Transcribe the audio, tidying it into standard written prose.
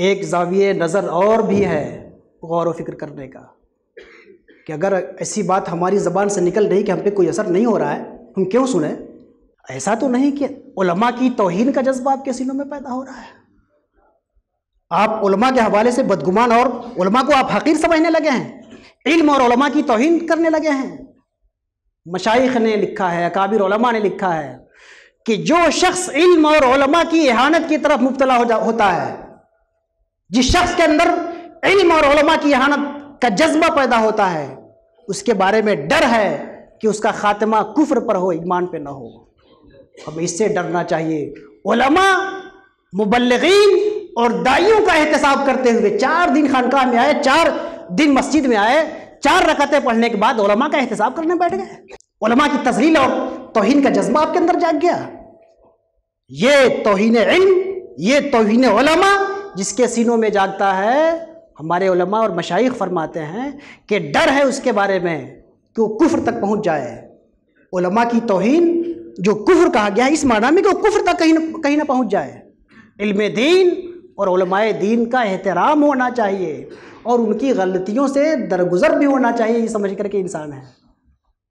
ایک زاویہ نظر اور بھی ہے غور و فکر کرنے کا کہ اگر ایسی بات ہماری زبان سے نکل رہی کہ ہم پہ کوئی اثر نہیں ہو رہا ہے، ہم کیوں سنیں؟ ایسا تو نہیں کہ علماء کی توہین کا جذبہ آپ کے سینوں میں پیدا ہو رہا ہے؟ آپ علماء کے حوالے سے بدگمان اور علماء کو آپ حقیر سمجھنے لگے ہیں، علم اور علماء کی توہین کرنے لگے ہیں۔ مشائخ نے لکھا ہے، اکابر علماء نے لکھا ہے کہ جو شخص علم اور علماء کی اہانت کی طرف مبتلا ہوتا ہے، جس شخص کے اندر علم اور علماء کی اہانت کا جذبہ پیدا ہوتا ہے، اس کے بارے میں ڈر ہے کہ اس کا خاتمہ کفر پر ہو، ایمان پہ نہ ہو۔ ہمیں اس سے ڈرنا چاہیے۔ علماء، مبلغین اور داعیوں کا احتساب کرتے ہوئے 4 دن خانقاہ میں آئے، 4 دن مسجد میں آئے، 4 رکعتیں پڑھنے کے بعد علماء کا احتساب کرنے بیٹھ گئے۔ علماء کی تذلیل اور توہین کا جذبہ آپ کے اندر جاگ گیا۔ یہ توہین علم، یہ توہین علماء جس کے سینوں میں جاگتا ہے، ہمارے علماء اور مشائخ فرماتے ہیں کہ ڈر ہے اس کے بارے میں کہ وہ کفر تک پہنچ جائے۔ علماء کی توہین جو کفر کہا گیا ہے، اس معنی میں کہ وہ کفر تک کہیں نہ پہنچ جائے۔ علم دین اور علماء دین کا احترام ہونا چاہیے اور ان کی غلطیوں سے درگزر بھی ہونا چاہیے، یہ سمجھ کر کے انسان ہے۔